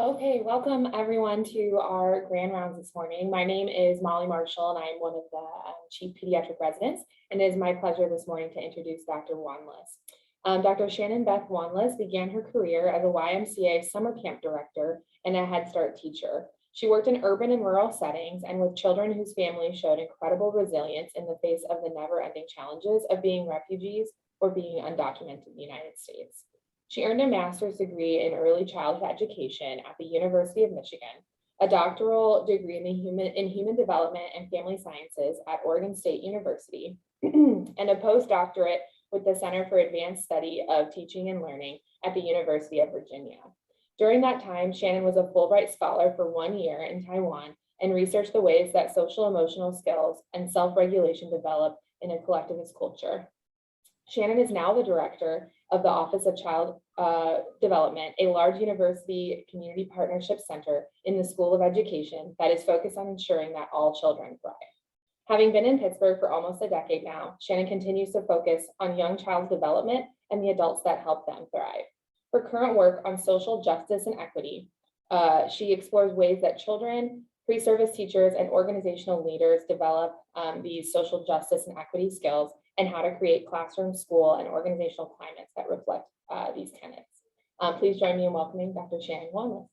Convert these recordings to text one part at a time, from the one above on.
Okay, welcome everyone to our grand rounds this morning. My name is Molly Marshall, and I'm one of the chief pediatric residents, and it is my pleasure this morning to introduce Dr. Wanless. Dr. Shannon Beth Wanless began her career as a YMCA summer camp director and a Head Start teacher. She worked in urban and rural settings and with children whose families showed incredible resilience in the face of the never-ending challenges of being refugees or being undocumented in the United States. She earned a master's degree in early childhood education at the University of Michigan, a doctoral degree in human development and family sciences at Oregon State University, and a postdoctorate with the Center for Advanced Study of Teaching and Learning at the University of Virginia. During that time, Shannon was a Fulbright Scholar for 1 year in Taiwan and researched the ways that social emotional skills and self-regulation develop in a collectivist culture. Shannon is now the director of the Office of Child Development, a large university community partnership center in the School of Education that is focused on ensuring that all children thrive. Having been in Pittsburgh for almost a decade now, Shannon continues to focus on young child development and the adults that help them thrive. Her current work on social justice and equity, she explores ways that children, pre-service teachers, and organizational leaders develop these social justice and equity skills and how to create classroom, school, and organizational climates that reflect these tenets. Please join me in welcoming Dr. Shannon Wanless.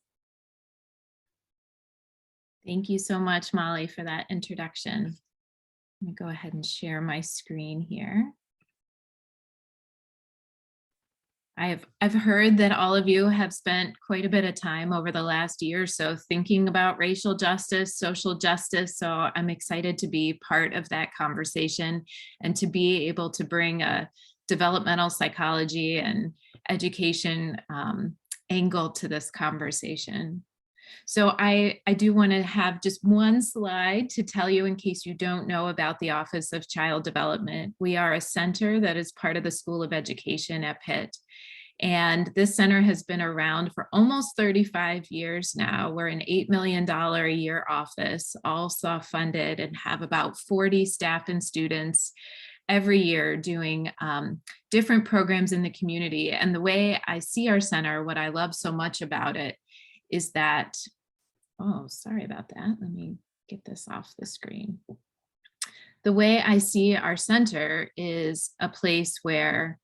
Thank you so much, Molly, for that introduction. Let me go ahead and share my screen here. I've heard that all of you have spent quite a bit of time over the last year or so thinking about racial justice, social justice. So I'm excited to be part of that conversation and to be able to bring a developmental psychology and education angle to this conversation. So I do want to have just one slide to tell you in case you don't know about the Office of Child Development. We are a center that is part of the School of Education at Pitt. And this center has been around for almost 35 years now. We're an $8 million a year office, all self-funded, and have about 40 staff and students every year doing different programs in the community. And the way I see our center, what I love so much about it is that, oh, sorry about that. Let me get this off the screen. The way I see our center is a place where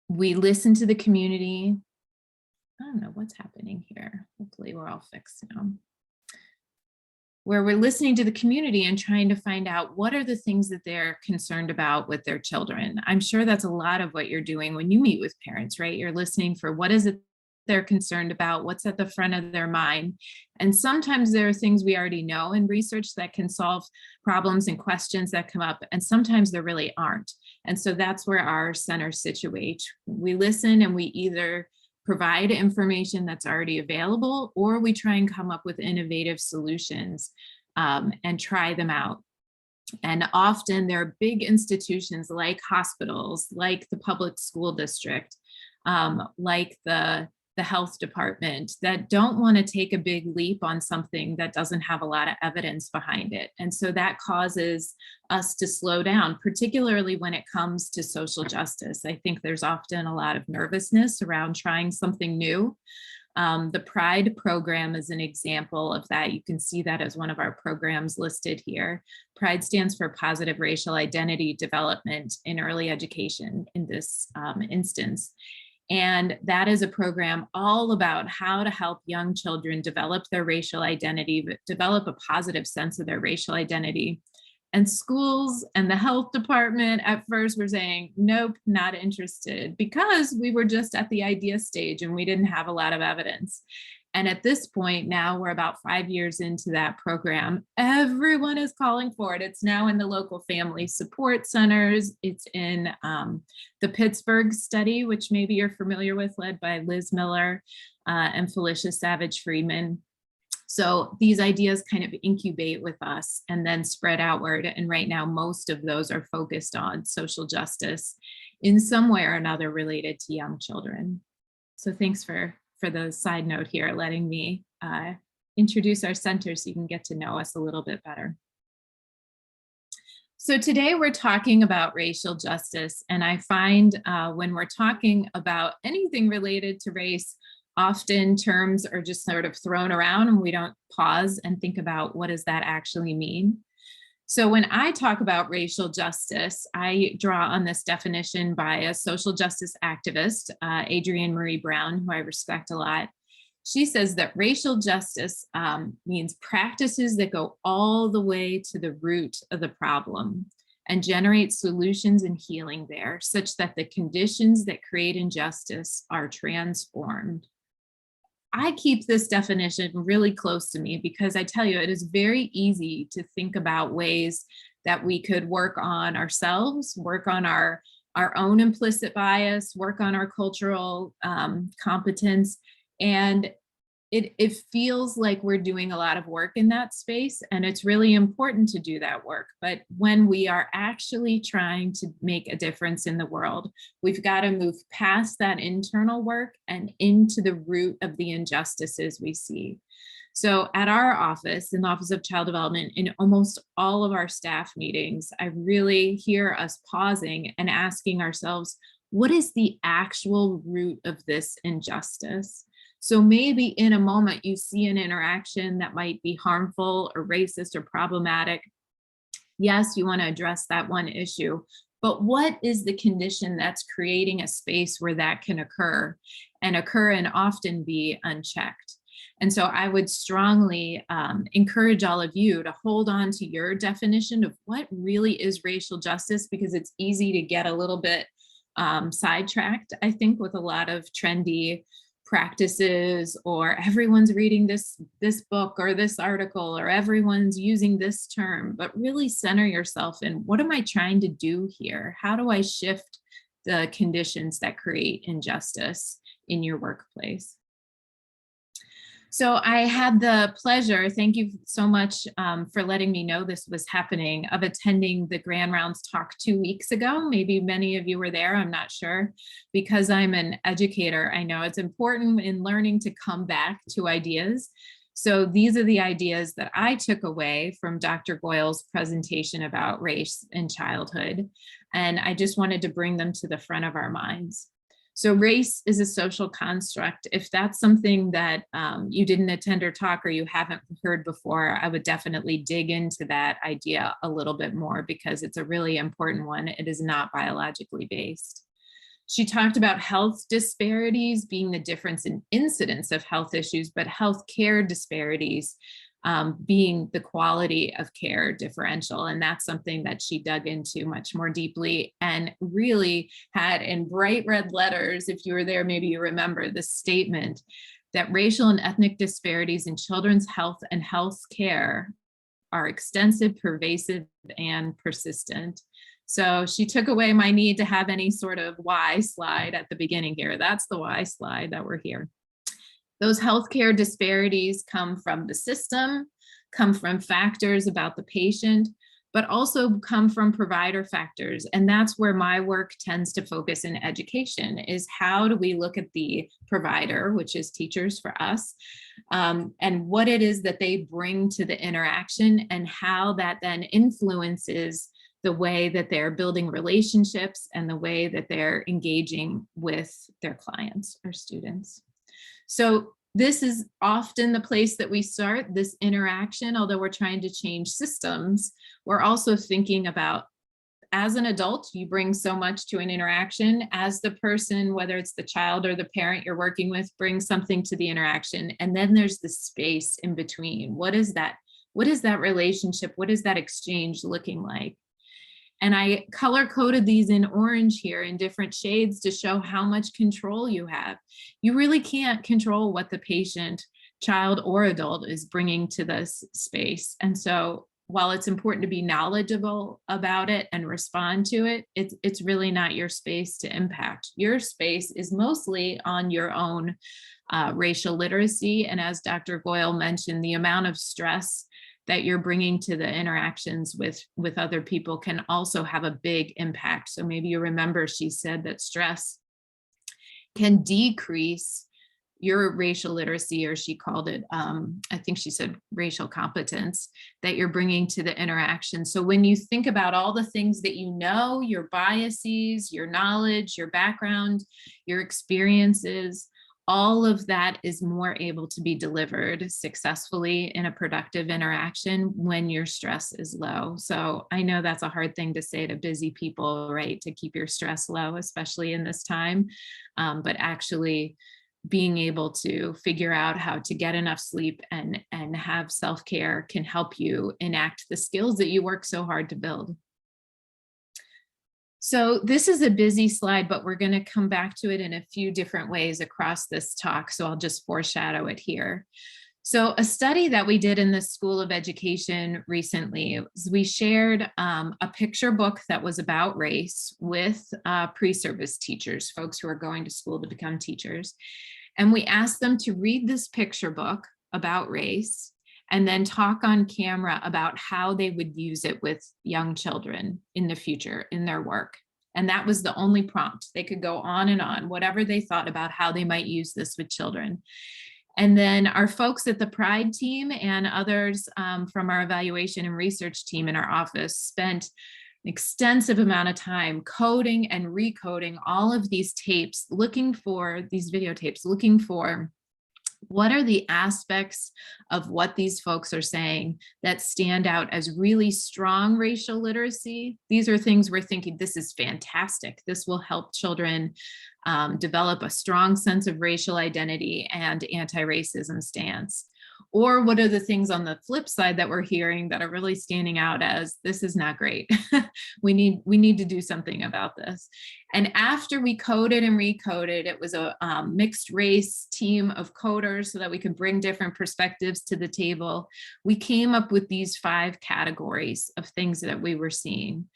we listen to the community. I don't know what's happening here. Hopefully we're all fixed now. Where we're listening to the community and trying to find out what are the things that they're concerned about with their children. I'm sure that's a lot of what you're doing when you meet with parents, right? You're listening for what is it they're concerned about, what's at the front of their mind. And sometimes there are things we already know in research that can solve problems and questions that come up, and sometimes there really aren't. And so that's where our center situates. We listen and we either provide information that's already available, or we try and come up with innovative solutions and try them out. And often there are big institutions like hospitals, like the public school district, like the health department that don't want to take a big leap on something that doesn't have a lot of evidence behind it. And so that causes us to slow down, particularly when it comes to social justice. I think there's often a lot of nervousness around trying something new. The PRIDE program is an example of that. You can see that as one of our programs listed here. PRIDE stands for Positive Racial Identity Development in Early Education in this instance. And that is a program all about how to help young children develop their racial identity, develop a positive sense of their racial identity. And schools and the health department at first were saying, nope, not interested, because we were just at the idea stage and we didn't have a lot of evidence. And at this point, now we're about 5 years into that program. Everyone is calling for it. It's now in the local family support centers. It's in the Pittsburgh study, which maybe you're familiar with, led by Liz Miller and Felicia Savage-Freeman. So these ideas kind of incubate with us and then spread outward. And right now, most of those are focused on social justice in some way or another related to young children. So thanks for the side note here, letting me introduce our center so you can get to know us a little bit better. So today we're talking about racial justice, and I find when we're talking about anything related to race, Often terms are just sort of thrown around and we don't pause and think about what does that actually mean. So when I talk about racial justice, I draw on this definition by a social justice activist, Adrienne Marie Brown, who I respect a lot. She says that racial justice means practices that go all the way to the root of the problem and generate solutions and healing there, such that the conditions that create injustice are transformed. I keep this definition really close to me because I tell you, it is very easy to think about ways that we could work on ourselves, work on our own implicit bias, work on our cultural competence. And it feels like we're doing a lot of work in that space, and it's really important to do that work. But when we are actually trying to make a difference in the world, we've got to move past that internal work and into the root of the injustices we see. So at our office, in the Office of Child Development, in almost all of our staff meetings, I really hear us pausing and asking ourselves, what is the actual root of this injustice? So maybe in a moment you see an interaction that might be harmful or racist or problematic. Yes, you want to address that one issue, but what is the condition that's creating a space where that can occur and often be unchecked? And so I would strongly encourage all of you to hold on to your definition of what really is racial justice, because it's easy to get a little bit sidetracked, I think, with a lot of trendy practices, or everyone's reading this book or this article, or everyone's using this term. But really center yourself in, what am I trying to do here? How do I shift the conditions that create injustice in your workplace? So I had the pleasure, thank you so much for letting me know this was happening, of attending the Grand Rounds talk 2 weeks ago. Maybe many of you were there, I'm not sure. Because I'm an educator, I know it's important in learning to come back to ideas. So these are the ideas that I took away from Dr. Goyle's presentation about race in childhood. And I just wanted to bring them to the front of our minds. So race is a social construct. If that's something that you didn't attend or talk, or you haven't heard before, I would definitely dig into that idea a little bit more, because it's a really important one. It is not biologically based. She talked about health disparities being the difference in incidence of health issues, but healthcare disparities being the quality of care differential. And that's something that she dug into much more deeply, and really had in bright red letters, if you were there, maybe you remember this statement, that racial and ethnic disparities in children's health and health care are extensive, pervasive, and persistent. So she took away my need to have any sort of why slide at the beginning here. That's the why slide that we're here. Those healthcare disparities come from the system, come from factors about the patient, but also come from provider factors. And that's where my work tends to focus in education, is how do we look at the provider, which is teachers for us, and what it is that they bring to the interaction, and how that then influences the way that they're building relationships and the way that they're engaging with their clients or students. So this is often the place that we start this interaction. Although we're trying to change systems, we're also thinking about, as an adult, you bring so much to an interaction. As the person, whether it's the child or the parent you're working with, brings something to the interaction. And then there's the space in between. What is that? What is that relationship? What is that exchange looking like? And I color coded these in orange here in different shades to show how much control you have. You really can't control what the patient, child or adult, is bringing to this space. And so while it's important to be knowledgeable about it and respond to it, it's really not your space to impact. Your space is mostly on your own racial literacy. And as Dr. Goyle mentioned, the amount of stress that you're bringing to the interactions with other people can also have a big impact. So maybe you remember she said that stress can decrease your racial literacy, or she called it, I think she said racial competence, that you're bringing to the interaction. So when you think about all the things that you know, your biases, your knowledge, your background, your experiences, all of that is more able to be delivered successfully in a productive interaction when your stress is low. So I know that's a hard thing to say to busy people, right? To keep your stress low, especially in this time, but actually being able to figure out how to get enough sleep and have self-care can help you enact the skills that you work so hard to build. So this is a busy slide, but we're going to come back to it in a few different ways across this talk. So I'll just foreshadow it here. So a study that we did in the School of Education recently was we shared a picture book that was about race with pre-service teachers, folks who are going to school to become teachers. And we asked them to read this picture book about race and then talk on camera about how they would use it with young children in the future in their work. And that was the only prompt. They could go on and on, whatever they thought about how they might use this with children. And then our folks at the Pride team and others from our evaluation and research team in our office spent an extensive amount of time coding and recoding all of these tapes, looking for these videotapes, looking for what are the aspects of what these folks are saying that stand out as really strong racial literacy. These are things we're thinking, this is fantastic. This will help children develop a strong sense of racial identity and anti-racism stance. Or what are the things on the flip side that we're hearing that are really standing out as this is not great. we need to do something about this. And after we coded and recoded, it was a mixed race team of coders so that we could bring different perspectives to the table. We came up with these 5 categories of things that we were seeing.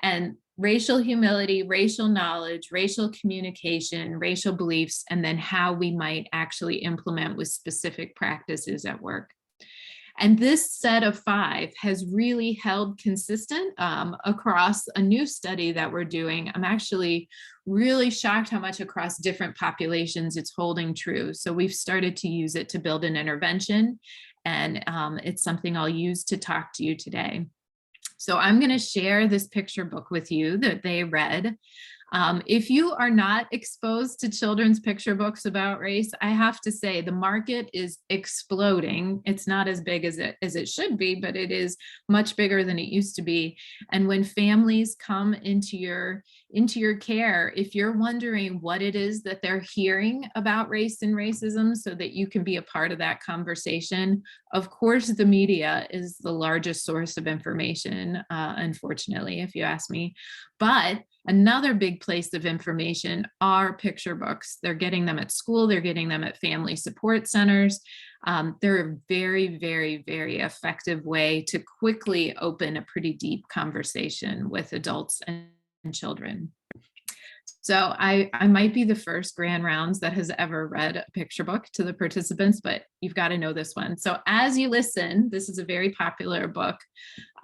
And racial humility, racial knowledge, racial communication, racial beliefs, and then how we might actually implement with specific practices at work. And this set of 5 has really held consistent across a new study that we're doing. I'm actually really shocked how much across different populations it's holding true. So we've started to use it to build an intervention, and it's something I'll use to talk to you today. So I'm going to share this picture book with you that they read. If you are not exposed to children's picture books about race, I have to say the market is exploding. It's not as big as it should be, but it is much bigger than it used to be. And when families come into your care, if you're wondering what it is that they're hearing about race and racism so that you can be a part of that conversation, of course, the media is the largest source of information, unfortunately, if you ask me. But another big place of information are picture books. They're getting them at school. They're getting them at family support centers. They're a very, very, very effective way to quickly open a pretty deep conversation with adults and children. So I might be the first Grand Rounds that has ever read a picture book to the participants, but you've got to know this one. So as you listen, this is a very popular book.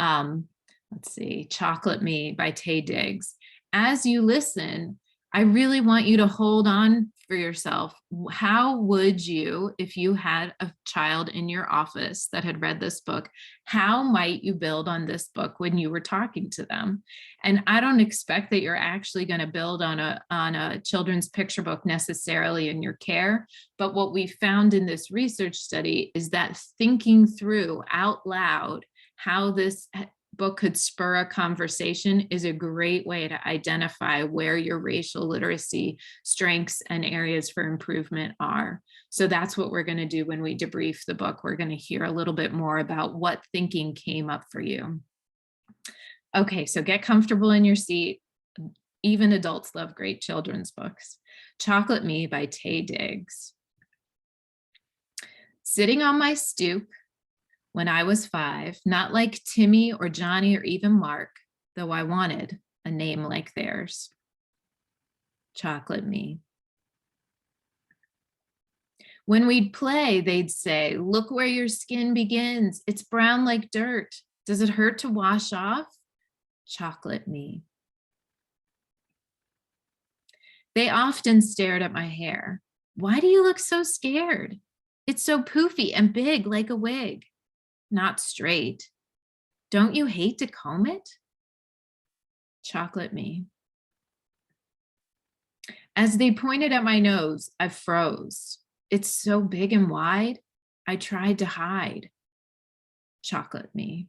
Let's see, Chocolate Me by Taye Diggs. As you listen, I really want you to hold on for yourself. How would you, if you had a child in your office that had read this book, how might you build on this book when you were talking to them? And I don't expect that you're actually going to build on a children's picture book necessarily in your care. But what we found in this research study is that thinking through out loud how this book could spur a conversation is a great way to identify where your racial literacy strengths and areas for improvement are. So that's what we're going to do when we debrief the book. We're going to hear a little bit more about what thinking came up for you. Okay, so get comfortable in your seat. Even adults love great children's books. Chocolate Me by Taye Diggs. Sitting on my stoop, when I was 5, not like Timmy or Johnny or even Mark, though I wanted a name like theirs. Chocolate Me. When we'd play, they'd say, look where your skin begins. It's brown like dirt. Does it hurt to wash off? Chocolate Me. They often stared at my hair. Why do you look so scared? It's so poofy and big like a wig. Not straight. Don't you hate to comb it? Chocolate Me. As they pointed at my nose, I froze. It's so big and wide, I tried to hide. Chocolate me.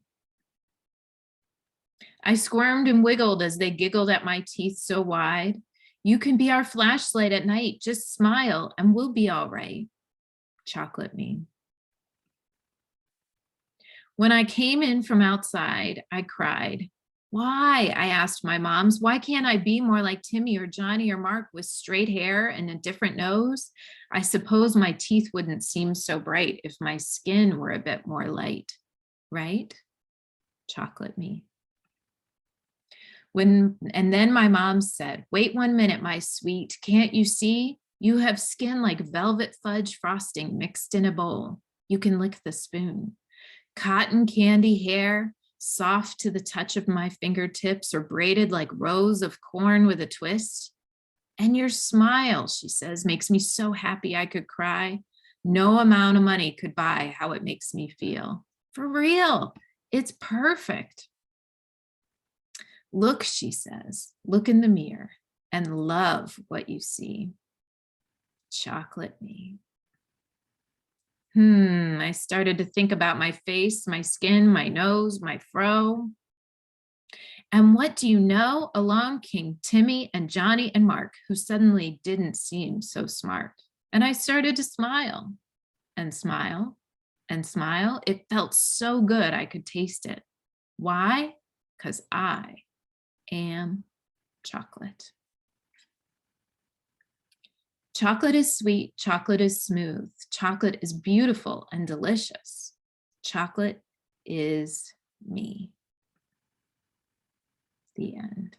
I squirmed and wiggled as they giggled at my teeth so wide. You can be our flashlight at night, just smile and we'll be all right. Chocolate me. When I came in from outside, I cried. Why? I asked my moms, why can't I be more like Timmy or Johnny or Mark with straight hair and a different nose? I suppose my teeth wouldn't seem so bright if my skin were a bit more light, right? Chocolate me. And then my mom said, wait 1 minute, my sweet, can't you see? You have skin like velvet fudge frosting mixed in a bowl. You can lick the spoon. Cotton candy hair, soft to the touch of my fingertips or braided like rows of corn with a twist. And your smile, she says, makes me so happy I could cry. No amount of money could buy how it makes me feel. For real, it's perfect. Look, she says, look in the mirror and love what you see. Chocolate me. I started to think about my face, my skin, my nose, my fro. And what do you know? Along came Timmy and Johnny and Mark, who suddenly didn't seem so smart. And I started to smile and smile and smile. It felt so good I could taste it. Why? Because I am chocolate. Chocolate is sweet, chocolate is smooth, chocolate is beautiful and delicious. Chocolate is me. The end.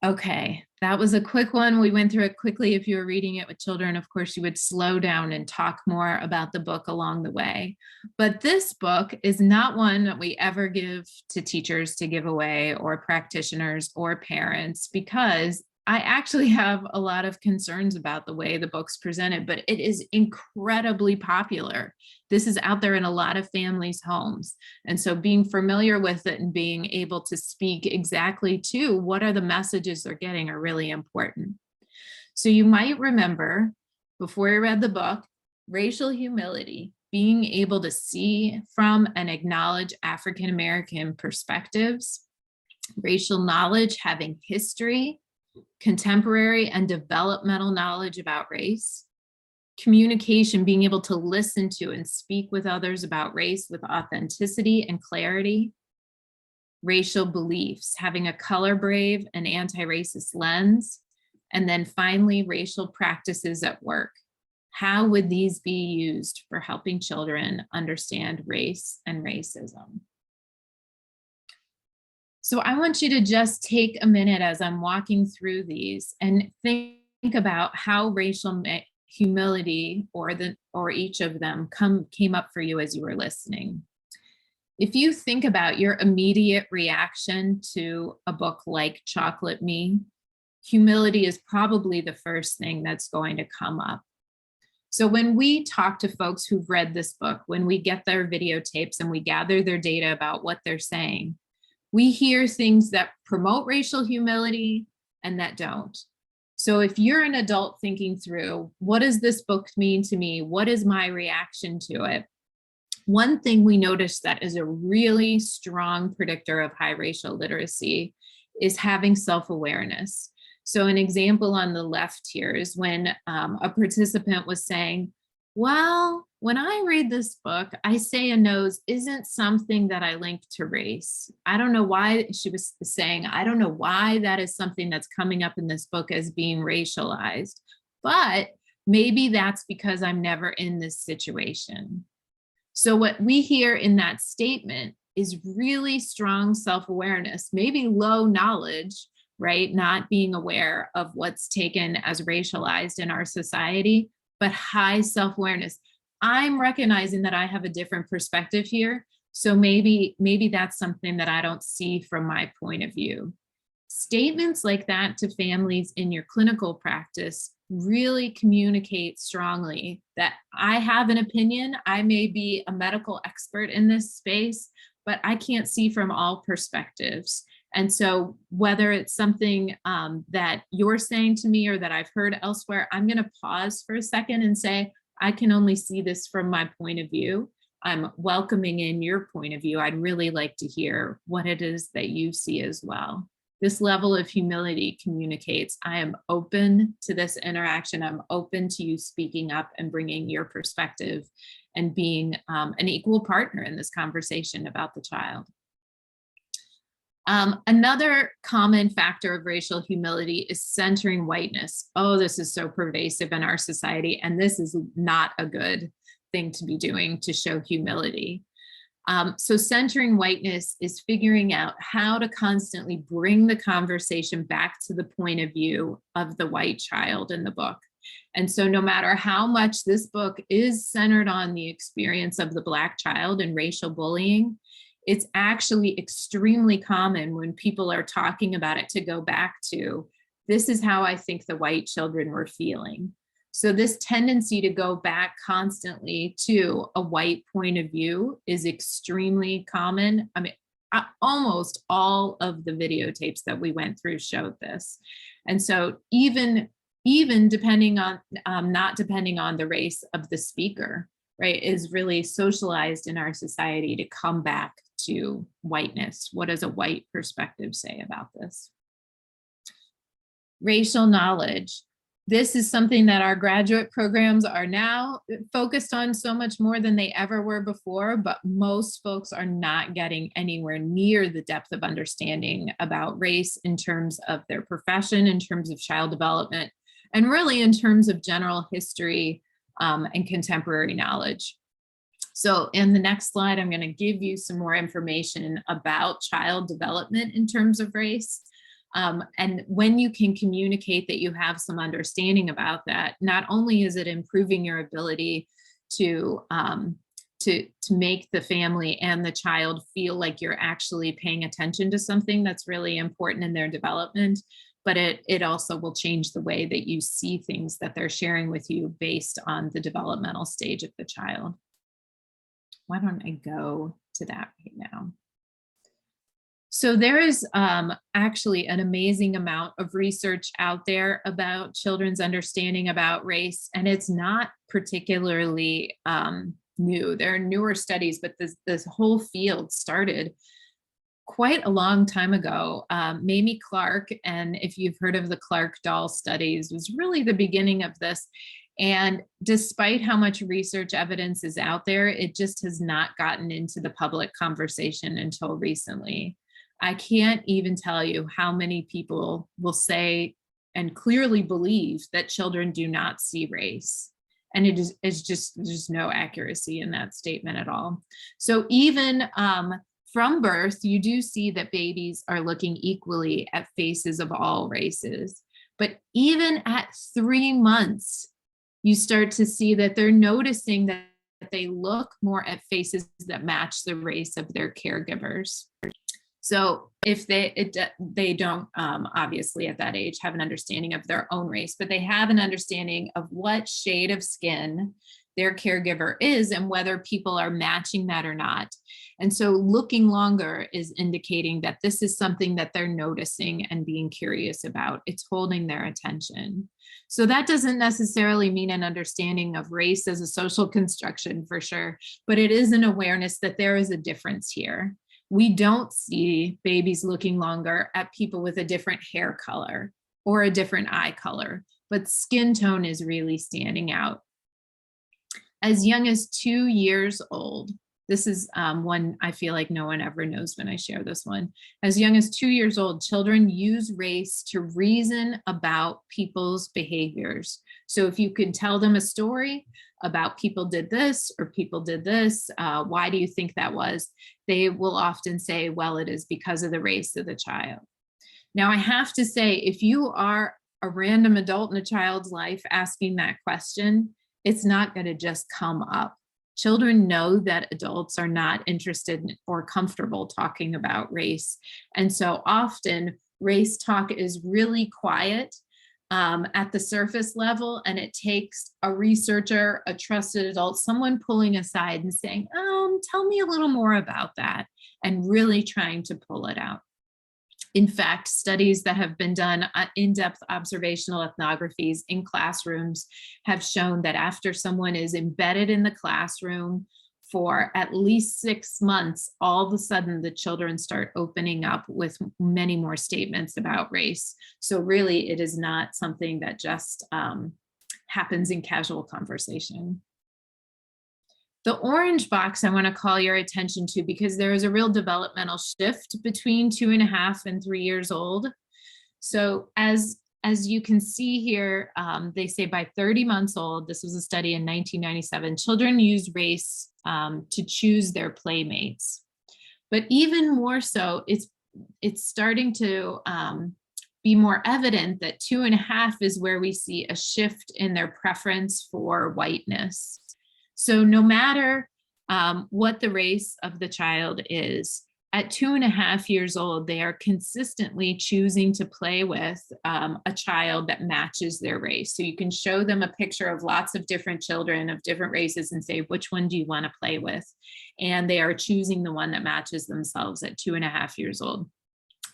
Okay, that was a quick one. We went through it quickly. If you were reading it with children, of course, you would slow down and talk more about the book along the way. But this book is not one that we ever give to teachers to give away or practitioners or parents, because I actually have a lot of concerns about the way the book's presented, but it is incredibly popular. This is out there in a lot of families' homes. And so being familiar with it and being able to speak exactly to what are the messages they're getting are really important. So you might remember, before you read the book, racial humility, being able to see from and acknowledge African-American perspectives, racial knowledge, having history, contemporary and developmental knowledge about race, communication, being able to listen to and speak with others about race with authenticity and clarity, racial beliefs, having a color brave and anti-racist lens, and then finally, racial practices at work. How would these be used for helping children understand race and racism? So I want you to just take a minute as I'm walking through these and think about how racial humility or each of them came up for you as you were listening. If you think about your immediate reaction to a book like Chocolate Me, humility is probably the first thing that's going to come up. So when we talk to folks who've read this book, when we get their videotapes and we gather their data about what they're saying, we hear things that promote racial humility and that don't. So if you're an adult thinking through, what does this book mean to me? What is my reaction to it? One thing we notice that is a really strong predictor of high racial literacy is having self-awareness. So an example on the left here is when a participant was saying, well, when I read this book, I say a nose isn't something that I link to race. I don't know why, she was saying, I don't know why that is something that's coming up in this book as being racialized, but maybe that's because I'm never in this situation. So what we hear in that statement is really strong self-awareness, maybe low knowledge, right? Not being aware of what's taken as racialized in our society, but high self-awareness. I'm recognizing that I have a different perspective here. So maybe that's something that I don't see from my point of view. Statements like that to families in your clinical practice really communicate strongly that I have an opinion. I may be a medical expert in this space, but I can't see from all perspectives. And so whether it's something that you're saying to me or that I've heard elsewhere, I'm going to pause for a second and say, I can only see this from my point of view. I'm welcoming in your point of view. I'd really like to hear what it is that you see as well. This level of humility communicates, I am open to this interaction. I'm open to you speaking up and bringing your perspective and being an equal partner in this conversation about the child. Another common factor of racial humility is centering whiteness. Oh, this is so pervasive in our society, and this is not a good thing to be doing to show humility. So centering whiteness is figuring out how to constantly bring the conversation back to the point of view of the white child in the book. And so no matter how much this book is centered on the experience of the Black child and racial bullying, it's actually extremely common when people are talking about it to go back to, this is how I think the white children were feeling. So this tendency to go back constantly to a white point of view is extremely common. I mean, almost all of the videotapes that we went through showed this. And so even depending on, not depending on the race of the speaker, right, is really socialized in our society to come back to whiteness. What does a white perspective say about this? Racial knowledge. This is something that our graduate programs are now focused on so much more than they ever were before, but most folks are not getting anywhere near the depth of understanding about race in terms of their profession, in terms of child development, and really in terms of general history and contemporary knowledge. So in the next slide, I'm going to give you some more information about child development in terms of race. And when you can communicate that you have some understanding about that, not only is it improving your ability to make the family and the child feel like you're actually paying attention to something that's really important in their development, but it also will change the way that you see things that they're sharing with you based on the developmental stage of the child. Why don't I go to that right now? So there is actually an amazing amount of research out there about children's understanding about race, and it's not particularly new. There are newer studies, but this whole field started quite a long time ago. Mamie Clark, and if you've heard of the Clark doll studies, was really the beginning of this. And despite how much research evidence is out there, it just has not gotten into the public conversation until recently. I can't even tell you how many people will say and clearly believe that children do not see race. And it's just, there's no accuracy in that statement at all. So even from birth, you do see that babies are looking equally at faces of all races. But even at 3 months, you start to see that they're noticing that they look more at faces that match the race of their caregivers. So if they don't obviously at that age have an understanding of their own race, but they have an understanding of what shade of skin their caregiver is and whether people are matching that or not. And so looking longer is indicating that this is something that they're noticing and being curious about. It's holding their attention. So that doesn't necessarily mean an understanding of race as a social construction for sure, but it is an awareness that there is a difference here. We don't see babies looking longer at people with a different hair color or a different eye color, but skin tone is really standing out. As young as 2 years old, this is one I feel like no one ever knows when I share this one. As young as 2 years old, children use race to reason about people's behaviors. So if you could tell them a story about people did this or people did this, why do you think that was? They will often say, well, it is because of the race of the child. Now I have to say, if you are a random adult in a child's life asking that question, it's not going to just come up. Children know that adults are not interested or comfortable talking about race. And so often race talk is really quiet at the surface level, and it takes a researcher, a trusted adult, someone pulling aside and saying, tell me a little more about that, and really trying to pull it out. In fact, studies that have been done, in-depth observational ethnographies in classrooms, have shown that after someone is embedded in the classroom for at least 6 months, all of a sudden the children start opening up with many more statements about race. So really, it is not something that just happens in casual conversation. The orange box I want to call your attention to, because there is a real developmental shift between 2.5 and 3 years old. So as you can see here, they say by 30 months old, this was a study in 1997, children use race to choose their playmates. But even more so, it's starting to be more evident that 2.5 is where we see a shift in their preference for whiteness. So no matter what the race of the child is, at 2.5 years old, they are consistently choosing to play with a child that matches their race. So you can show them a picture of lots of different children of different races and say, which one do you want to play with? And they are choosing the one that matches themselves at 2.5 years old.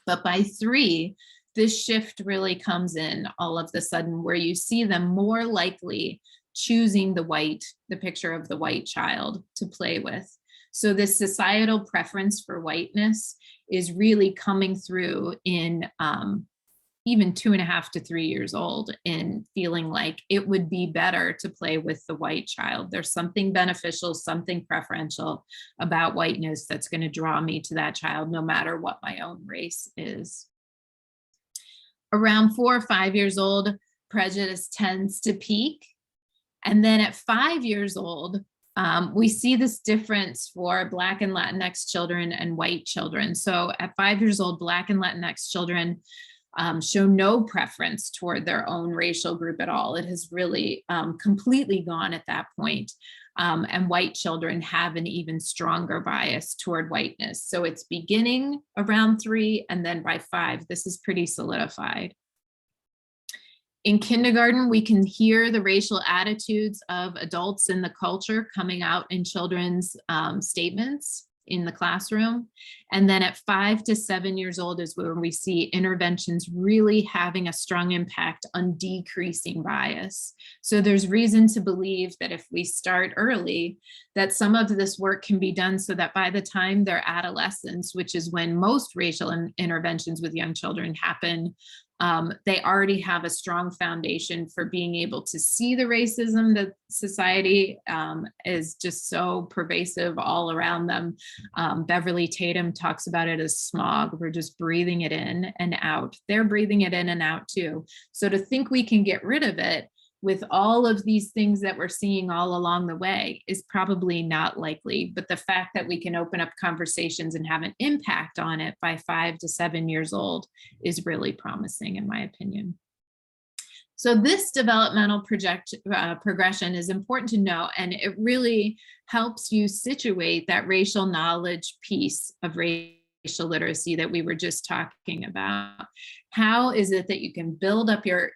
But by 3, this shift really comes in all of a sudden, where you see them more likely choosing the picture of the white child to play with. So this societal preference for whiteness is really coming through in even 2.5 to 3 years old, in feeling like it would be better to play with the white child. There's something beneficial, something preferential about whiteness that's going to draw me to that child, no matter what my own race is. Around 4 or 5 years old, prejudice tends to peak. And then at 5 years old, we see this difference for Black and Latinx children and white children. So at 5 years old, Black and Latinx children show no preference toward their own racial group at all. It has really completely gone at that point. And white children have an even stronger bias toward whiteness. So it's beginning around 3, and then by 5, this is pretty solidified. In kindergarten, we can hear the racial attitudes of adults in the culture coming out in children's statements in the classroom. And then at 5 to 7 years old is where we see interventions really having a strong impact on decreasing bias. So there's reason to believe that if we start early, that some of this work can be done so that by the time they're adolescents, which is when most racial interventions with young children happen, they already have a strong foundation for being able to see the racism that society is just so pervasive all around them. Beverly Tatum talks about it as smog. We're just breathing it in and out. They're breathing it in and out too. So to think we can get rid of it with all of these things that we're seeing all along the way is probably not likely. But the fact that we can open up conversations and have an impact on it by 5 to 7 years old is really promising, in my opinion. So this developmental progression is important to know, and it really helps you situate that racial knowledge piece of racial literacy that we were just talking about. How is it that you can build up your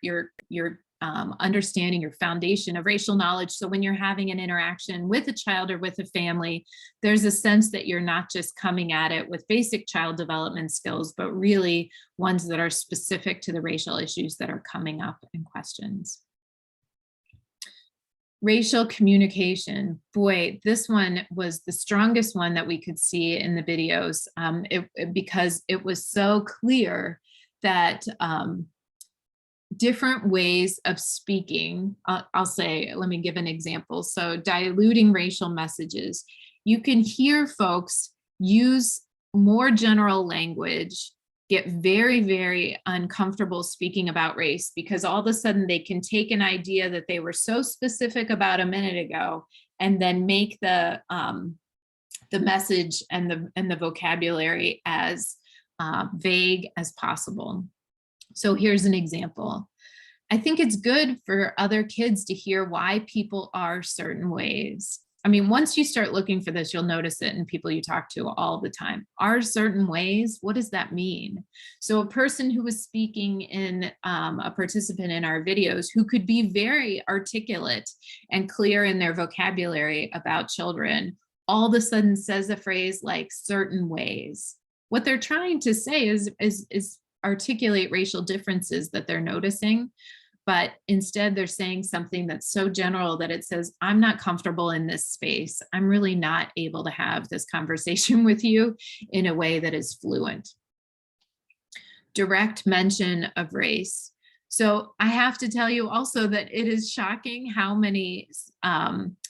understanding, your foundation of racial knowledge, so when you're having an interaction with a child or with a family, there's a sense that you're not just coming at it with basic child development skills, but really ones that are specific to the racial issues that are coming up in questions. Racial communication, boy, this one was the strongest one that we could see in the videos, because it was so clear that different ways of speaking, I'll say, let me give an example. So diluting racial messages. You can hear folks use more general language, get very, very uncomfortable speaking about race, because all of a sudden they can take an idea that they were so specific about a minute ago and then make the message and the vocabulary as vague as possible. So here's an example. I think it's good for other kids to hear why people are certain ways. I mean, once you start looking for this, you'll notice it in people you talk to all the time. Are certain ways? What does that mean? So a person who was speaking in, a participant in our videos who could be very articulate and clear in their vocabulary about children, all of a sudden says a phrase like certain ways. what they're trying to say is articulate racial differences that they're noticing. But instead they're saying something that's so general that it says, I'm not comfortable in this space. I'm really not able to have this conversation with you in a way that is fluent. Direct mention of race. So I have to tell you also that it is shocking how many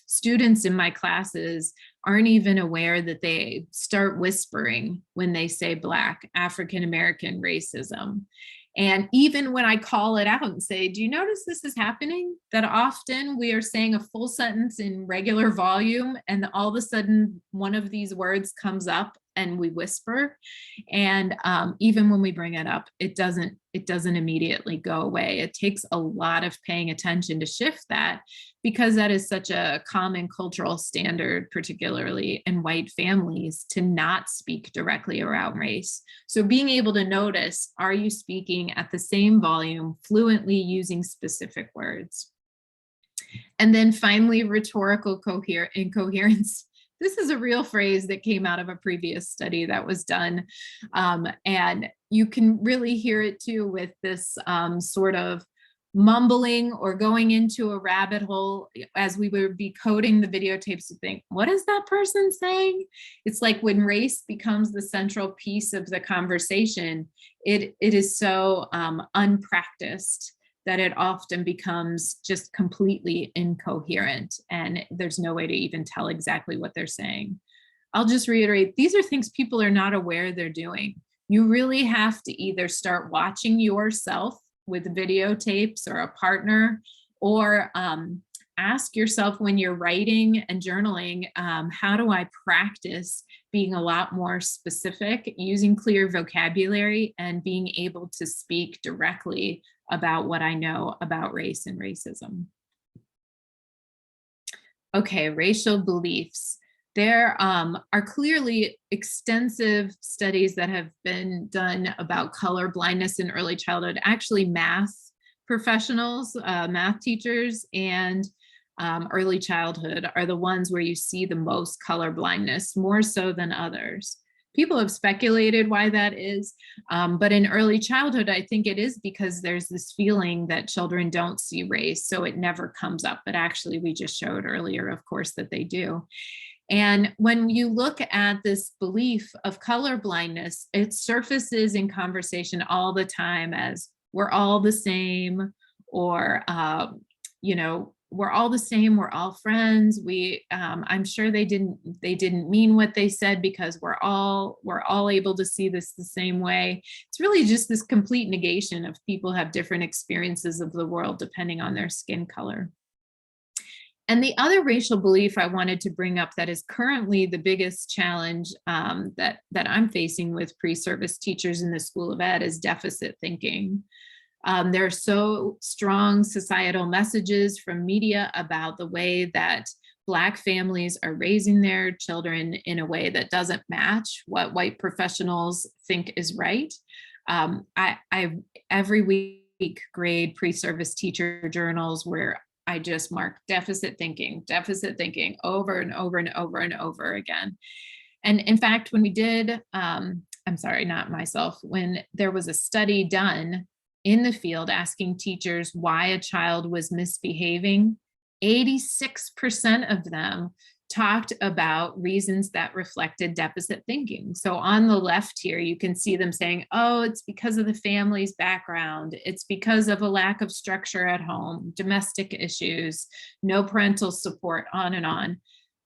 students in my classes aren't even aware that they start whispering when they say Black, African American racism. And even when I call it out and say, do you notice this is happening? That often we are saying a full sentence in regular volume and all of a sudden one of these words comes up and we whisper. And even when we bring it up, it doesn't immediately go away. It takes a lot of paying attention to shift that, because that is such a common cultural standard, particularly in white families, to not speak directly around race. So being able to notice, are you speaking at the same volume, fluently using specific words? And then finally, rhetorical incoherence. This is a real phrase that came out of a previous study that was done. And you can really hear it too with this sort of mumbling or going into a rabbit hole as we would be coding the videotapes to think, what is that person saying? It's like when race becomes the central piece of the conversation, it is so unpracticed that it often becomes just completely incoherent and there's no way to even tell exactly what they're saying. I'll just reiterate, these are things people are not aware they're doing. You really have to either start watching yourself with videotapes or a partner, or ask yourself when you're writing and journaling, how do I practice being a lot more specific, using clear vocabulary, and being able to speak directly about what I know about race and racism. Okay, racial beliefs. There are clearly extensive studies that have been done about color blindness in early childhood. Actually, math professionals, math teachers, and early childhood are the ones where you see the most color blindness, more so than others. People have speculated why that is, but in early childhood, I think it is because there's this feeling that children don't see race, so it never comes up. But actually, we just showed earlier, of course, that they do. And when you look at this belief of color blindness, it surfaces in conversation all the time as we're all the same, or we're all the same, we're all friends. I'm sure they didn't mean what they said, because we're all able to see this the same way. It's really just this complete negation of people have different experiences of the world depending on their skin color. And the other racial belief I wanted to bring up that is currently the biggest challenge that I'm facing with pre-service teachers in the School of Ed is deficit thinking. There are so strong societal messages from media about the way that Black families are raising their children in a way that doesn't match what white professionals think is right. I every week grade pre-service teacher journals where I just mark deficit thinking over and over and over and over again. And in fact, when we did, I'm sorry, not myself, when there was a study done in the field asking teachers why a child was misbehaving, 86% of them talked about reasons that reflected deficit thinking. So on the left here, you can see them saying, oh, it's because of the family's background. It's because of a lack of structure at home, domestic issues, no parental support, on and on.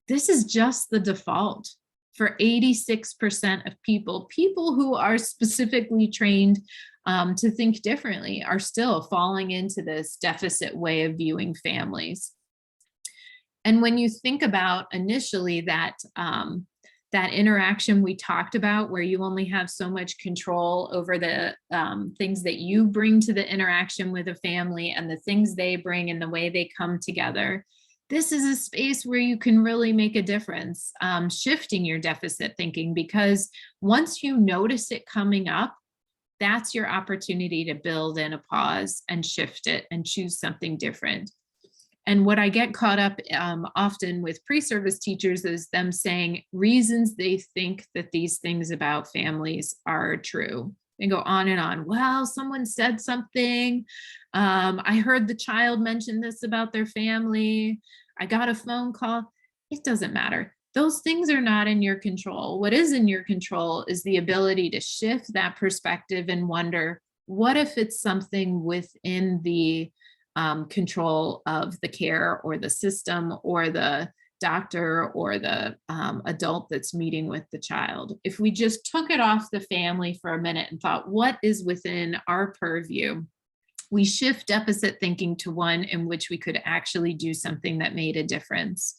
This is just the default for 86% of people who are specifically trained to think differently are still falling into this deficit way of viewing families. And when you think about initially that interaction we talked about, where you only have so much control over the things that you bring to the interaction with a family and the things they bring and the way they come together, this is a space where you can really make a difference, shifting your deficit thinking, because once you notice it coming up, that's your opportunity to build in a pause and shift it and choose something different. And what I get caught up often with pre-service teachers is them saying reasons they think that these things about families are true. They go on and on. Well, someone said something. I heard the child mention this about their family. I got a phone call. It doesn't matter. Those things are not in your control. What is in your control is the ability to shift that perspective and wonder, what if it's something within the control of the care or the system or the doctor or the adult that's meeting with the child? If we just took it off the family for a minute and thought, what is within our purview? We shift deficit thinking to one in which we could actually do something that made a difference.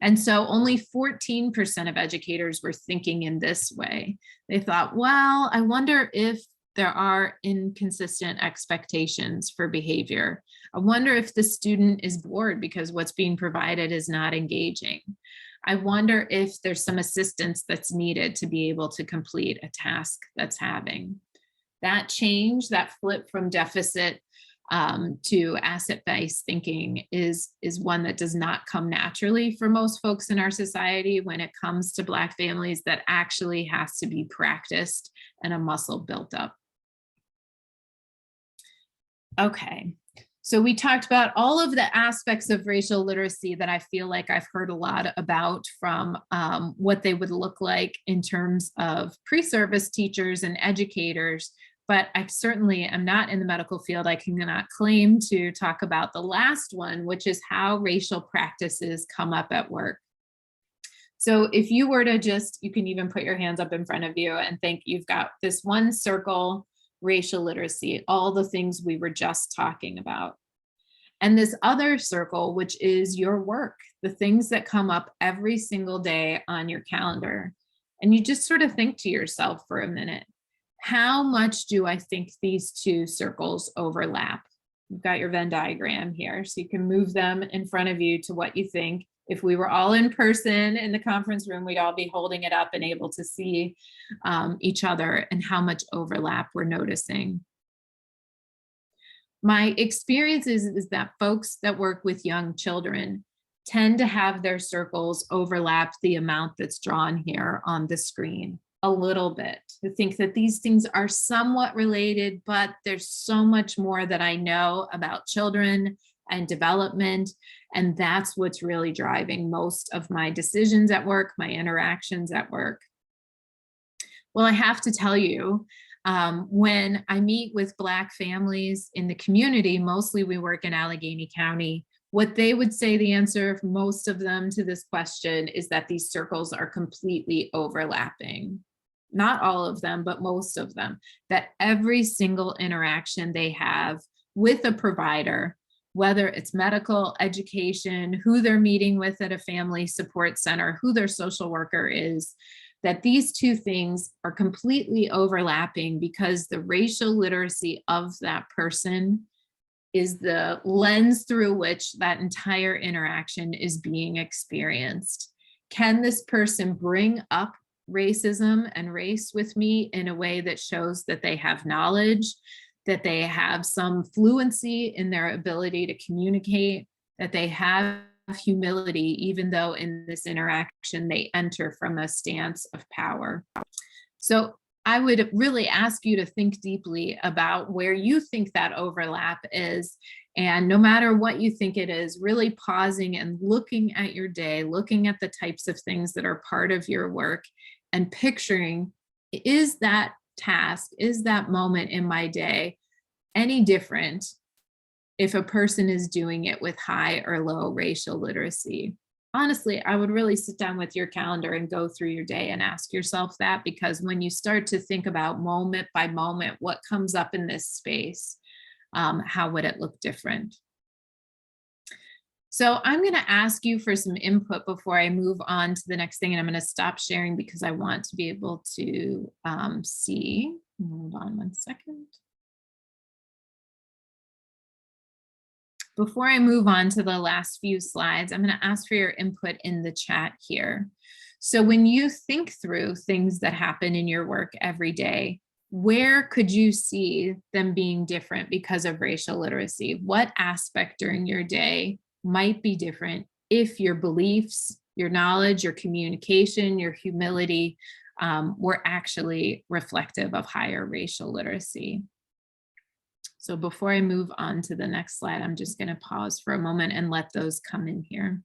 And so only 14% of educators were thinking in this way. They thought, well, I wonder if there are inconsistent expectations for behavior. I wonder if the student is bored because what's being provided is not engaging. I wonder if there's some assistance that's needed to be able to complete a task that's having. That change, that flip from deficit to asset-based thinking is one that does not come naturally for most folks in our society when it comes to Black families. That actually has to be practiced and a muscle built up. Okay, so we talked about all of the aspects of racial literacy that I feel like I've heard a lot about from what they would look like in terms of pre-service teachers and educators. But I certainly am not in the medical field. I cannot claim to talk about the last one, which is how racial practices come up at work. So if you were to just, you can even put your hands up in front of you and think you've got this one circle, racial literacy, all the things we were just talking about. And this other circle, which is your work, the things that come up every single day on your calendar. And you just sort of think to yourself for a minute, how much do I think these two circles overlap? You've got your Venn diagram here, so you can move them in front of you to what you think. If we were all in person in the conference room, we'd all be holding it up and able to see each other and how much overlap we're noticing. My experience is that folks that work with young children tend to have their circles overlap the amount that's drawn here on the screen a little bit, to think that these things are somewhat related, but there's so much more that I know about children and development. And that's what's really driving most of my decisions at work, my interactions at work. Well, I have to tell you, when I meet with Black families in the community, mostly we work in Allegheny County, what they would say the answer for most of them to this question is that these circles are completely overlapping. Not all of them, but most of them, that every single interaction they have with a provider, whether it's medical, education, who they're meeting with at a family support center, who their social worker is, that these two things are completely overlapping because the racial literacy of that person is the lens through which that entire interaction is being experienced. Can this person bring up racism and race with me in a way that shows that they have knowledge, that they have some fluency in their ability to communicate, that they have humility, even though in this interaction they enter from a stance of power? So I would really ask you to think deeply about where you think that overlap is. And no matter what you think it is, really pausing and looking at your day, looking at the types of things that are part of your work and picturing, is that task, is that moment in my day any different if a person is doing it with high or low racial literacy? Honestly, I would really sit down with your calendar and go through your day and ask yourself that, because when you start to think about moment by moment, what comes up in this space, how would it look different? So I'm going to ask you for some input before I move on to the next thing, and I'm going to stop sharing because I want to be able to see. Hold on one second. Before I move on to the last few slides, I'm going to ask for your input in the chat here. So when you think through things that happen in your work every day, where could you see them being different because of racial literacy? What aspect during your day might be different if your beliefs, your knowledge, your communication, your humility were actually reflective of higher racial literacy. So before I move on to the next slide, I'm just going to pause for a moment and let those come in here.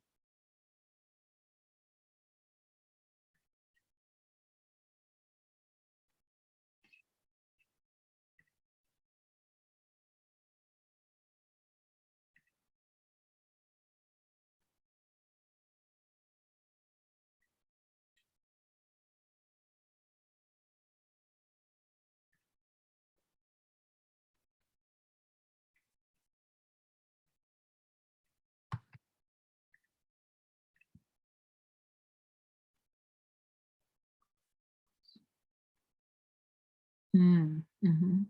Mm-hmm.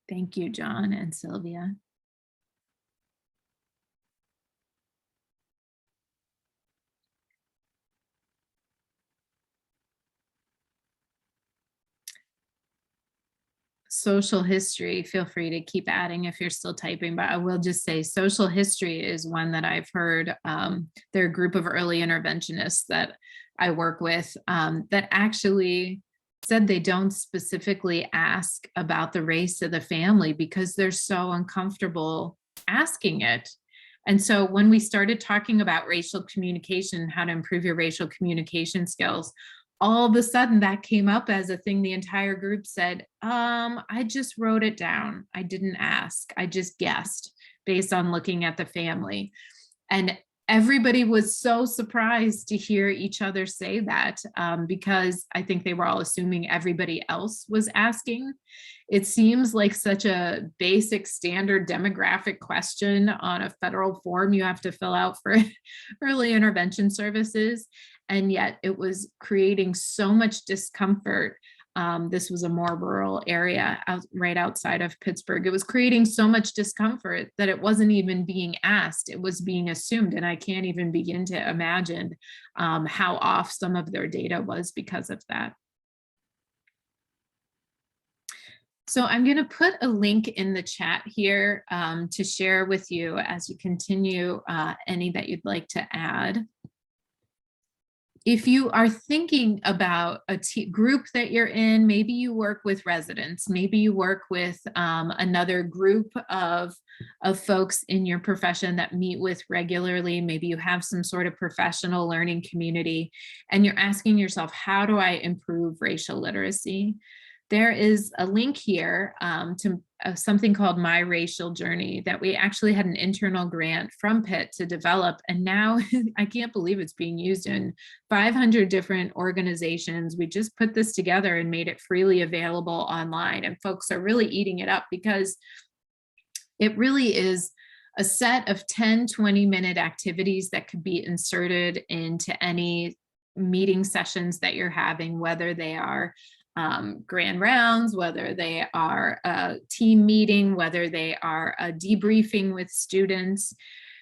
Thank you, John and Sylvia. Social history, feel free to keep adding if you're still typing, but I will just say social history is one that I've heard. There are a group of early interventionists that I work with that actually said they don't specifically ask about the race of the family because they're so uncomfortable asking it. And so when we started talking about racial communication, how to improve your racial communication skills, all of a sudden that came up as a thing. The entire group said, I just wrote it down. I didn't ask. I just guessed based on looking at the family. And everybody was so surprised to hear each other say that because I think they were all assuming everybody else was asking. It seems like such a basic standard demographic question on a federal form you have to fill out for early intervention services. And yet it was creating so much discomfort. This was a more rural area right outside of Pittsburgh. It was creating so much discomfort that it wasn't even being asked, it was being assumed. And I can't even begin to imagine how off some of their data was because of that. So I'm going to put a link in the chat here to share with you as you continue any that you'd like to add. If you are thinking about a group that you're in, maybe you work with residents, maybe you work with another group of folks in your profession that meet with regularly, maybe you have some sort of professional learning community, and you're asking yourself, how do I improve racial literacy? There is a link here to something called My Racial Journey that we actually had an internal grant from Pitt to develop. And now I can't believe it's being used in 500 different organizations. We just put this together and made it freely available online. And folks are really eating it up because it really is a set of 10, 20-minute activities that could be inserted into any meeting sessions that you're having, whether they are grand rounds, whether they are a team meeting, whether they are a debriefing with students,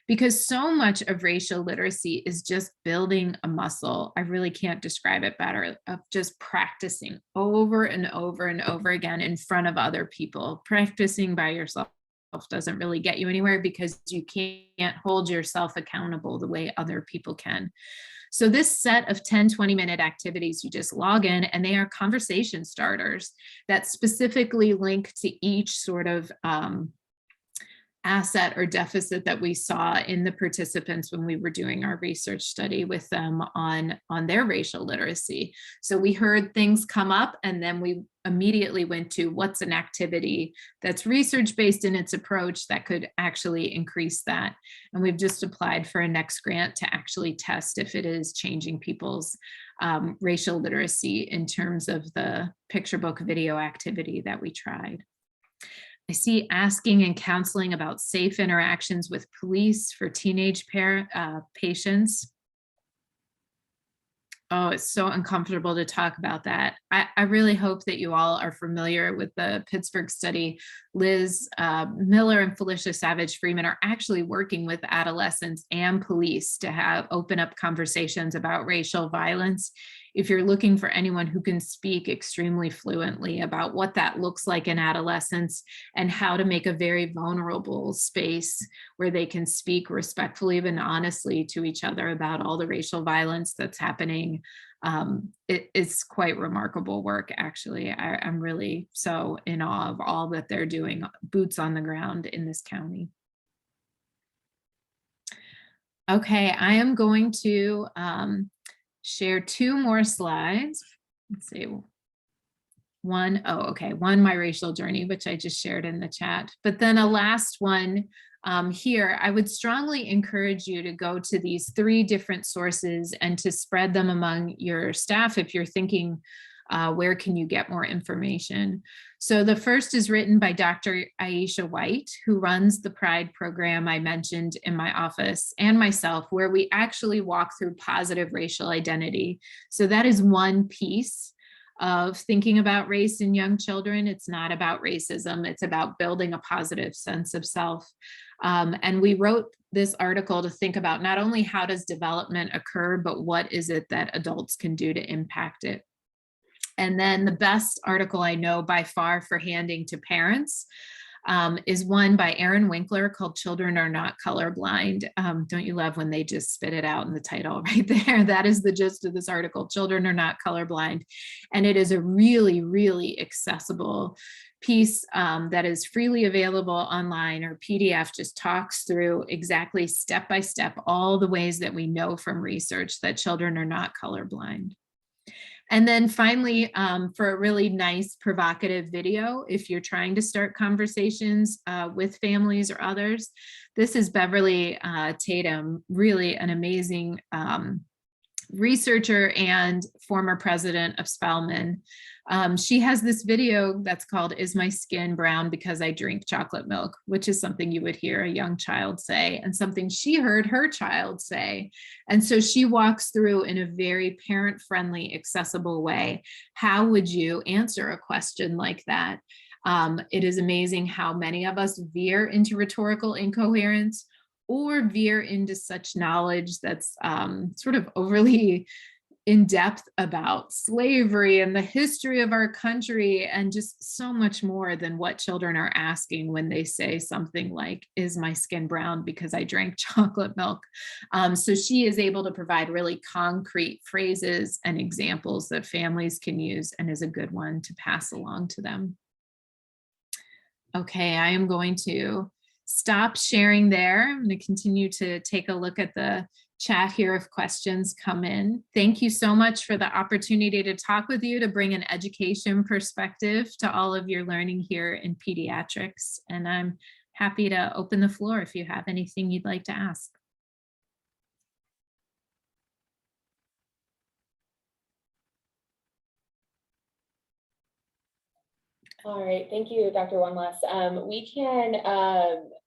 because so much of racial literacy is just building a muscle. I really can't describe it better, of just practicing over and over and over again in front of other people. Practicing by yourself doesn't really get you anywhere because you can't hold yourself accountable the way other people can. So this set of 10, 20-minute activities, you just log in and they are conversation starters that specifically link to each sort of asset or deficit that we saw in the participants when we were doing our research study with them on their racial literacy. So we heard things come up and then we immediately went to what's an activity that's research-based in its approach that could actually increase that. And we've just applied for a next grant to actually test if it is changing people's racial literacy in terms of the picture book video activity that we tried. I see asking and counseling about safe interactions with police for teenage patients. Oh, it's so uncomfortable to talk about that. I really hope that you all are familiar with the Pittsburgh study. Liz Miller and Felicia Savage Freeman are actually working with adolescents and police to open up conversations about racial violence if you're looking for anyone who can speak extremely fluently about what that looks like in adolescence and how to make a very vulnerable space where they can speak respectfully and honestly to each other about all the racial violence that's happening, it's quite remarkable work, actually. I'm really so in awe of all that they're doing, boots on the ground in this county. Okay, I am going to share two more slides. Let's see. One, my racial journey, which I just shared in the chat. But then a last one here. I would strongly encourage you to go to these 3 different sources and to spread them among your staff if you're thinking, where can you get more information? So the first is written by Dr. Aisha White, who runs the Pride program I mentioned in my office, and myself, where we actually walk through positive racial identity. So that is one piece of thinking about race in young children. It's not about racism, it's about building a positive sense of self. And we wrote this article to think about not only how does development occur, but what is it that adults can do to impact it. And then the best article I know by far for handing to parents is one by Erin Winkler called Children Are Not Colorblind. Don't you love when they just spit it out in the title right there? That is the gist of this article, Children Are Not Colorblind. And it is a really, really accessible piece that is freely available online, or PDF just talks through exactly step by step all the ways that we know from research that children are not colorblind. And then finally, for a really nice provocative video, if you're trying to start conversations with families or others, this is Beverly Tatum, really an amazing researcher and former president of Spelman. She has this video that's called "Is My Skin Brown Because I Drink Chocolate Milk?" which is something you would hear a young child say and something she heard her child say. And so she walks through in a very parent-friendly, accessible way. How would you answer a question like that? It is amazing how many of us veer into rhetorical incoherence or veer into such knowledge that's sort of overly in depth about slavery and the history of our country, and just so much more than what children are asking when they say something like, "Is my skin brown because I drank chocolate milk?" So she is able to provide really concrete phrases and examples that families can use, and is a good one to pass along to them. Okay, I am going to stop sharing there. I'm going to continue to take a look at the chat here if questions come in. Thank you so much for the opportunity to talk with you, to bring an education perspective to all of your learning here in pediatrics. And I'm happy to open the floor if you have anything you'd like to ask. All right, thank you, Dr. Wanless.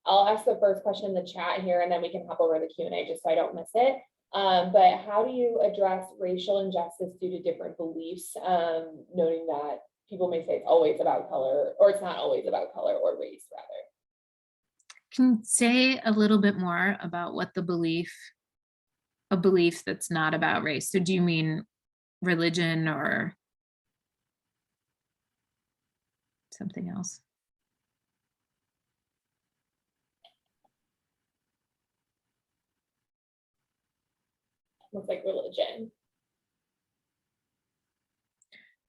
I'll ask the first question in the chat here, and then we can hop over to the Q&A just so I don't miss it. But how do you address racial injustice due to different beliefs, noting that people may say it's always about color, or it's not always about color or race, rather? Can you say a little bit more about what a belief that's not about race? So do you mean religion or something else? Looks like religion.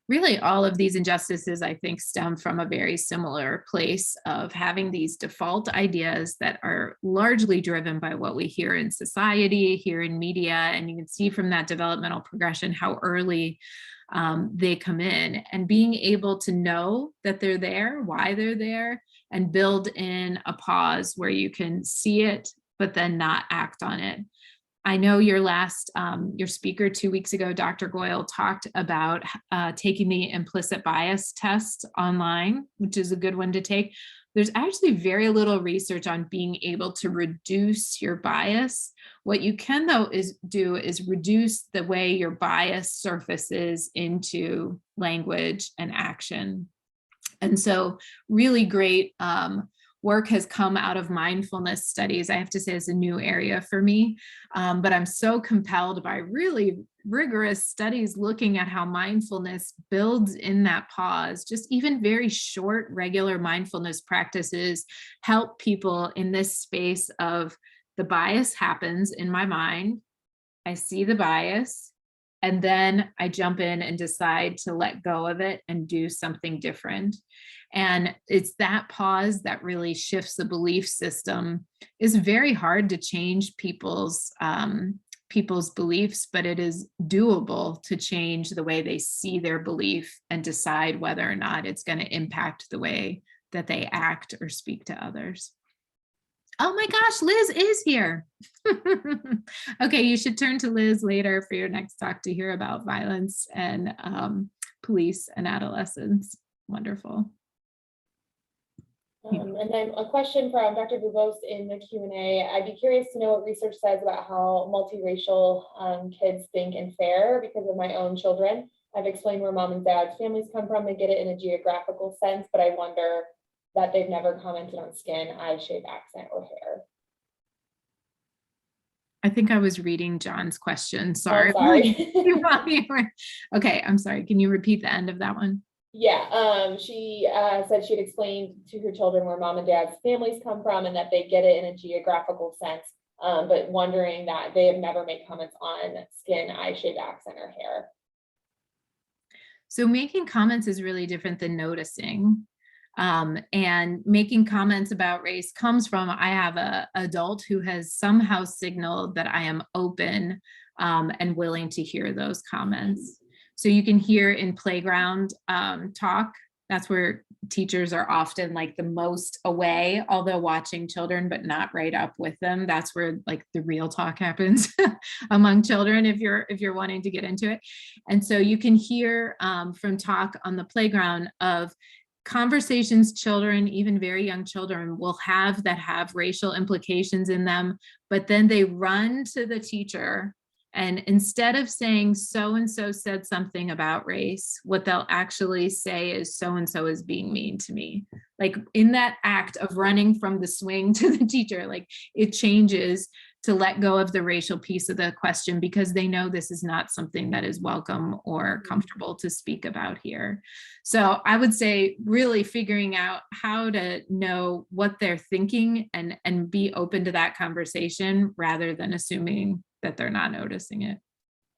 Really, all of these injustices, I think, stem from a very similar place of having these default ideas that are largely driven by what we hear in society, hear in media, and you can see from that developmental progression how early they come in, and being able to know that they're there, why they're there, and build in a pause where you can see it, but then not act on it. I know your speaker 2 weeks ago, Dr. Goyle, talked about taking the implicit bias test online, which is a good one to take. There's actually very little research on being able to reduce your bias. What you can, though, is reduce the way your bias surfaces into language and action. And so really great work has come out of mindfulness studies. I have to say it's a new area for me, but I'm so compelled by really rigorous studies looking at how mindfulness builds in that pause. Just even very short, regular mindfulness practices help people in this space of the bias happens in my mind. I see the bias, and then I jump in and decide to let go of it and do something different. And it's that pause that really shifts the belief system. It's very hard to change people's beliefs, but it is doable to change the way they see their belief and decide whether or not it's going to impact the way that they act or speak to others. Oh my gosh, Liz is here. Okay, you should turn to Liz later for your next talk to hear about violence and police and adolescents. Wonderful. And then a question from Dr. Bubos in the Q&A. I'd be curious to know what research says about how multiracial kids think and fare because of my own children. I've explained where mom and dad's families come from. They get it in a geographical sense, but I wonder that they've never commented on skin, eye shape, accent, or hair. I think I was reading John's question. Sorry. Oh, sorry. Okay, I'm sorry. Can you repeat the end of that one? Yeah, she said she'd explained to her children where mom and dad's families come from and that they get it in a geographical sense, but wondering that they have never made comments on skin, eye shape, accent, or hair. So making comments is really different than noticing. And making comments about race comes from, I have an adult who has somehow signaled that I am open and willing to hear those comments. So you can hear in playground talk, that's where teachers are often like the most away, although watching children, but not right up with them. That's where like the real talk happens among children if you're wanting to get into it. And so you can hear from talk on the playground of conversations children, even very young children, will have that have racial implications in them, but then they run to the teacher. And instead of saying so-and-so said something about race, what they'll actually say is so-and-so is being mean to me. Like in that act of running from the swing to the teacher, like it changes to let go of the racial piece of the question because they know this is not something that is welcome or comfortable to speak about here. So I would say really figuring out how to know what they're thinking and be open to that conversation rather than assuming that they're not noticing it.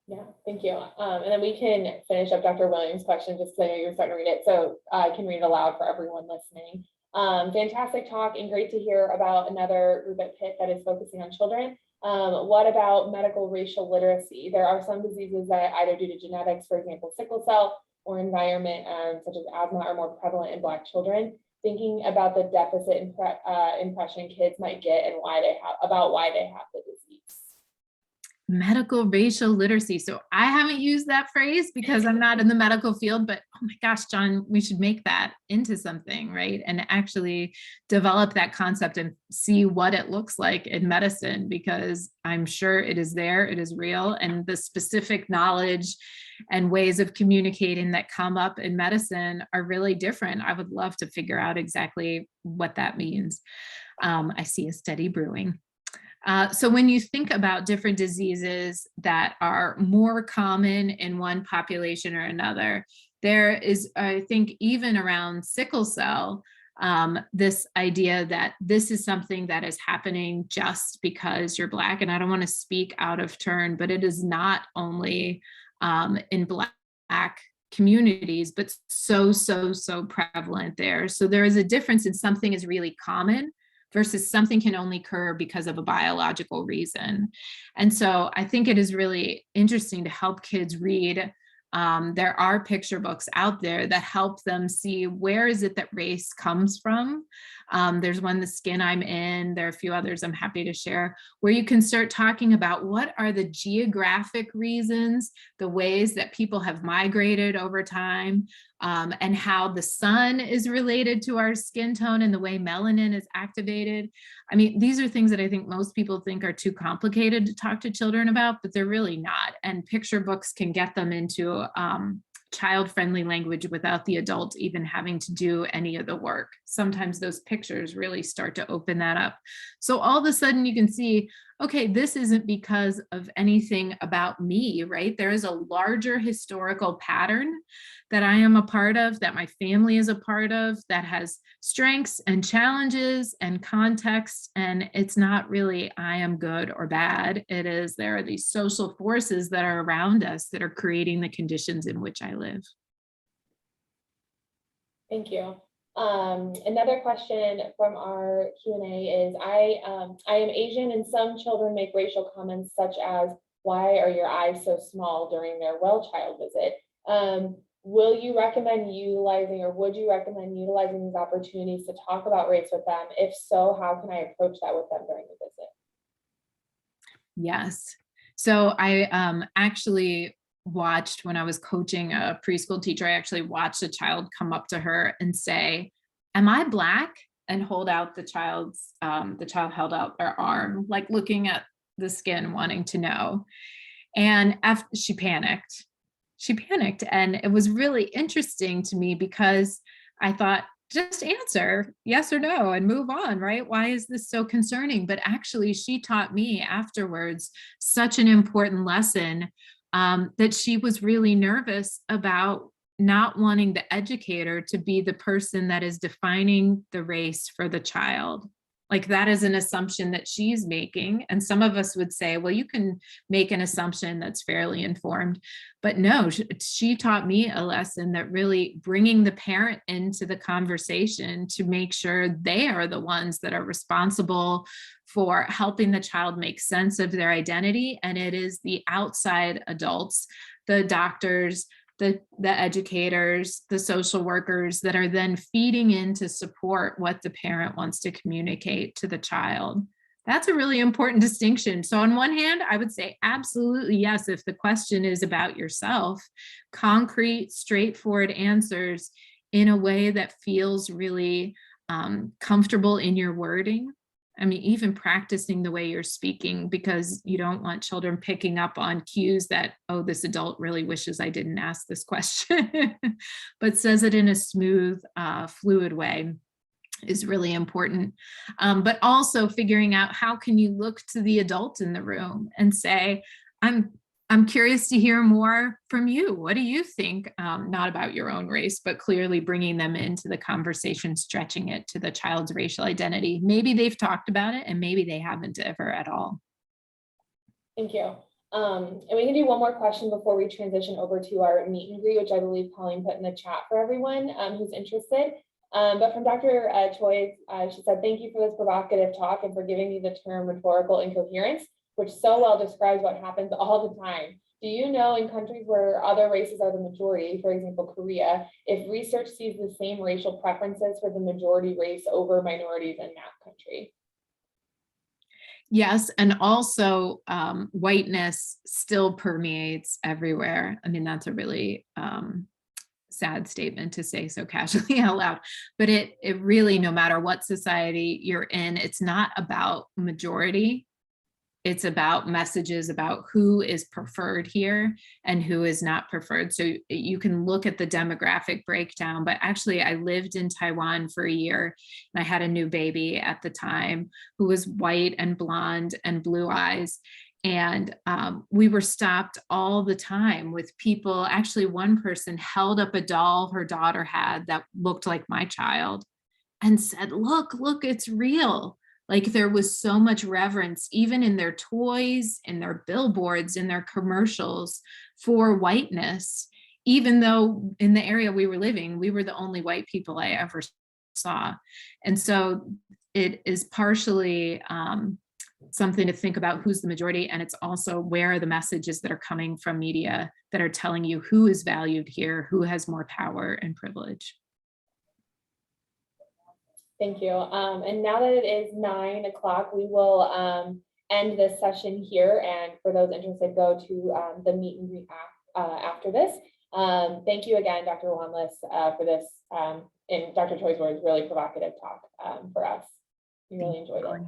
Yeah, thank you. And then we can finish up Dr. Williams' question just because I know you're starting to read it. So I can read it aloud for everyone listening. Fantastic talk and great to hear about another group at Pitt that is focusing on children. What about medical racial literacy? There are some diseases that either due to genetics, for example, sickle cell, or environment, such as asthma, are more prevalent in Black children. Thinking about the deficit impression kids might get and why they have the disease. Medical racial literacy. So I haven't used that phrase because I'm not in the medical field, but oh my gosh, John, we should make that into something, right? And actually develop that concept and see what it looks like in medicine, because I'm sure it is there, it is real, and the specific knowledge and ways of communicating that come up in medicine are really different. I would love to figure out exactly what that means. I see a study brewing. So when you think about different diseases that are more common in one population or another, there is, I think, even around sickle cell, this idea that this is something that is happening just because you're Black. And I don't want to speak out of turn, but it is not only in Black communities, but so prevalent there. So there is a difference in something is really common versus something can only occur because of a biological reason. And so I think it is really interesting to help kids read. There are picture books out there that help them see where is it that race comes from. There's one, The Skin I'm In. There are a few others I'm happy to share, where you can start talking about what are the geographic reasons, the ways that people have migrated over time, and how the sun is related to our skin tone and the way melanin is activated. I mean, these are things that I think most people think are too complicated to talk to children about, but they're really not. And picture books can get them into child-friendly language without the adult even having to do any of the work. Sometimes those pictures really start to open that up. So all of a sudden you can see, okay, this isn't because of anything about me, right? There is a larger historical pattern that I am a part of, that my family is a part of, that has strengths and challenges and context. And it's not really I am good or bad. It is there are these social forces that are around us that are creating the conditions in which I live. Thank you. Another question from our Q&A is, I am Asian, and some children make racial comments such as, "Why are your eyes so small?" during their well child visit. Will you recommend utilizing, or would you recommend utilizing these opportunities to talk about race with them? If so, how can I approach that with them during the visit? Yes. So I actually watched, when I was coaching a preschool teacher, I actually watched a child come up to her and say, "Am I Black?" and hold out the child held out their arm, like looking at the skin, wanting to know. And after she panicked, and it was really interesting to me because I thought, just answer yes or no and move on, right? Why is this so concerning? But actually she taught me afterwards such an important lesson, that she was really nervous about not wanting the educator to be the person that is defining the race for the child. Like, that is an assumption that she's making. And some of us would say, well, you can make an assumption that's fairly informed. But no, she taught me a lesson that really bringing the parent into the conversation to make sure they are the ones that are responsible for helping the child make sense of their identity. And it is the outside adults, the doctors, the educators, the social workers that are then feeding in to support what the parent wants to communicate to the child. That's a really important distinction. So on one hand, I would say absolutely yes, if the question is about yourself, concrete, straightforward answers in a way that feels really comfortable in your wording. I mean, even practicing the way you're speaking, because you don't want children picking up on cues that, oh, this adult really wishes I didn't ask this question, but says it in a smooth, fluid way is really important. But also figuring out, how can you look to the adult in the room and say, I'm curious to hear more from you. What do you think? Not about your own race, but clearly bringing them into the conversation, stretching it to the child's racial identity. Maybe they've talked about it and maybe they haven't ever at all. Thank you. And we can do one more question before we transition over to our meet and greet, which I believe Colleen put in the chat for everyone who's interested. But from Dr. Choi, she said, "Thank you for this provocative talk and for giving me the term rhetorical incoherence, which so well describes what happens all the time. Do you know, in countries where other races are the majority, for example, Korea, if research sees the same racial preferences for the majority race over minorities in that country?" Yes, and also whiteness still permeates everywhere. I mean, that's a really sad statement to say so casually out loud, but it really, no matter what society you're in, it's not about majority. It's about messages about who is preferred here and who is not preferred. So you can look at the demographic breakdown, but actually I lived in Taiwan for a year and I had a new baby at the time who was white and blonde and blue eyes. And we were stopped all the time with people. Actually, one person held up a doll her daughter had that looked like my child and said, look, it's real. Like, there was so much reverence, even in their toys, in their billboards, in their commercials, for whiteness, even though in the area we were living, we were the only white people I ever saw. And so it is partially something to think about, who's the majority, and it's also where are the messages that are coming from media that are telling you who is valued here, who has more power and privilege. Thank you. And now that it is 9 o'clock, we will end this session here. And for those interested, go to the meet and greet after this. Thank you again, Dr. Wanless, for this, in Dr. Choi's words, really provocative talk for us. We really enjoyed it.